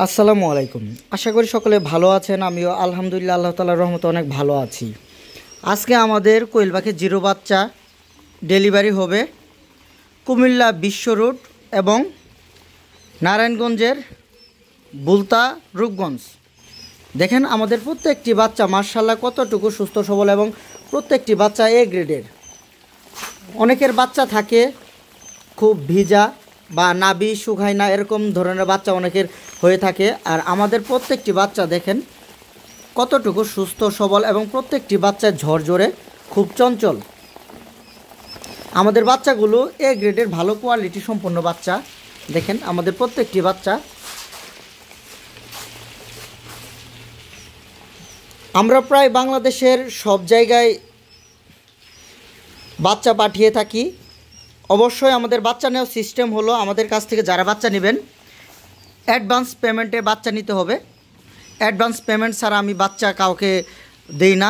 আসসালামু আলাইকুম। আশা করি সকলে ভালো আছেন। আমিও আলহামদুলিল্লাহ আল্লাহ তাআলার রহমতে অনেক ভালো আছি। আজকে আমাদের কোয়েল পাখির জিরো বাচ্চা ডেলিভারি হবে কুমিল্লা বিশ্ব রোড এবং নারায়ণগঞ্জের বুলতা রূপগঞ্জ। দেখেন আমাদের প্রত্যেকটি বাচ্চা মাশাআল্লাহ কতটুকু সুস্থ সবল এবং প্রত্যেকটি বাচ্চা এ গ্রেডের। অনেকের বাচ্চা থাকে খুব ভিজা বা নাভি শুকায় না, এরকম ধরনের বাচ্চা অনেকের হয়ে থাকে। আর আমাদের প্রত্যেকটি বাচ্চা দেখেন কতটুকু সুস্থ সবল এবং প্রত্যেকটি বাচ্চা ঝরঝরে খুব চঞ্চল। আমাদের বাচ্চাগুলো এ গ্রেডের ভালো কোয়ালিটি সম্পন্ন বাচ্চা। দেখেন আমাদের প্রত্যেকটি বাচ্চা। আমরা প্রায় বাংলাদেশের সব জায়গায় বাচ্চা পাঠিয়ে থাকি। অবশ্যই আমাদের বাচ্চা নেওয়ার সিস্টেম হলো, আমাদের কাছ থেকে যারা বাচ্চা নেবেন অ্যাডভান্স পেমেন্টে বাচ্চা নিতে হবে। অ্যাডভান্স পেমেন্ট ছাড়া আমি বাচ্চা কাউকে দেই না।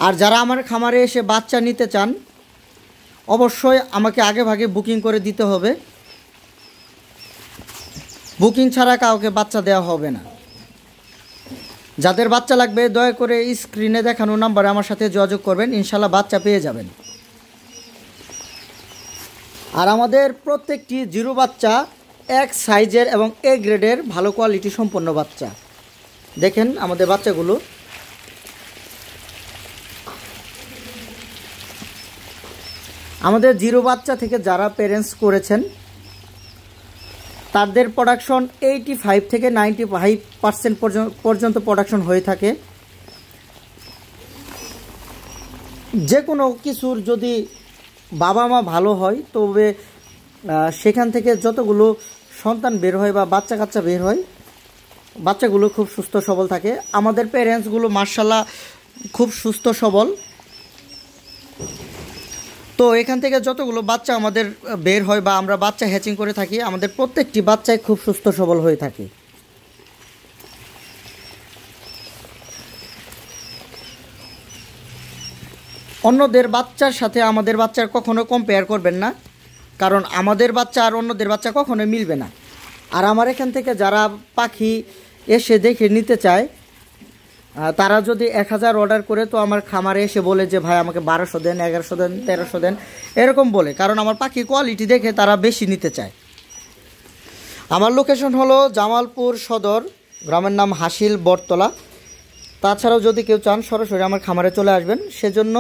আর যারা আমার খামারে এসে বাচ্চা নিতে চান অবশ্যই আমাকে আগে ভাগে বুকিং করে দিতে হবে। বুকিং ছাড়া কাউকে বাচ্চা দেওয়া হবে না। যাদের বাচ্চা লাগবে দয়া করে স্ক্রিনে দেখানো নাম্বারে আমার সাথে যোগাযোগ করবেন, ইনশাল্লাহ বাচ্চা পেয়ে যাবেন। আর আমাদের প্রত্যেকটি জিরো বাচ্চা এক সাইজের এবং এ গ্রেডের ভালো কোয়ালিটি সম্পন্ন বাচ্চা। দেখেন আমাদের বাচ্চাগুলো। আমাদের জিরো বাচ্চা থেকে যারা প্যারেন্টস করেছেন তাদের প্রোডাকশন 85 থেকে 95% পর্যন্ত প্রোডাকশন হয়ে থাকে। যে কোনো কিছুর যদি বাবা মা ভালো হয় তবে সেখান থেকে যতগুলো সন্তান বের হয় বা বাচ্চা কাচ্চা বের হয় বাচ্চাগুলো খুব সুস্থ সবল থাকে। আমাদের প্যারেন্টসগুলো মাশাআল্লাহ খুব সুস্থ সবল। তো এখান থেকে যতগুলো বাচ্চা আমাদের বের হয় বা আমরা বাচ্চা হ্যাচিং করে থাকি আমাদের প্রত্যেকটি বাচ্চাই খুব সুস্থ সবল হয়ে থাকে। অন্যদের বাচ্চার সাথে আমাদের বাচ্চার কখনো কম্পেয়ার করবেন না, কারণ আমাদের বাচ্চা আর অন্যদের বাচ্চা কখনোই মিলবে না। আর আমার এখান থেকে যারা পাখি এসে দেখে নিতে চায় তারা যদি 1000 অর্ডার করে তো আমার খামারে এসে বলে যে ভাই আমাকে 1200 দেন, 1100 দেন, 1300 দেন, এরকম বলে, কারণ আমার পাখি কোয়ালিটি দেখে তারা বেশি নিতে চায়। আমার লোকেশন হলো জামালপুর সদর, গ্রামের নাম হাসিল বটতলা। তাছাড়াও যদি কেউ চান সরাসরি আমার খামারে চলে আসবেন, সেজন্য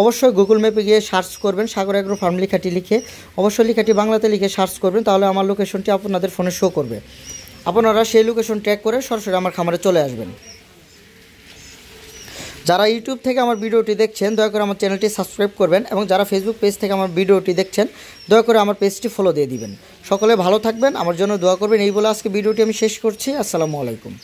অবশ্যই গুগল ম্যাপে গিয়ে সার্চ করবেন সাগর এগ্রো ফার্ম লেখাটি লিখে, অবশ্যই লেখাটি বাংলাতে লিখে সার্চ করবেন, তাহলে আমার লোকেশনটি আপনাদের ফোনে শো করবে। আপনারা সেই লোকেশন ট্র্যাক করে সরাসরি আমার খামারে চলে আসবেন। যারা ইউটিউব থেকে আমার ভিডিওটি দেখছেন দয়া করে আমার চ্যানেলটি সাবস্ক্রাইব করবেন এবং যারা ফেসবুক পেজ থেকে আমার ভিডিওটি দেখছেন দয়া করে আমার পেজটি ফলো দিয়ে দিবেন। সকলে ভালো থাকবেন, আমার জন্য দোয়া করবেন। এই বলে আজকে ভিডিওটি আমি শেষ করছি। আসসালামু আলাইকুম।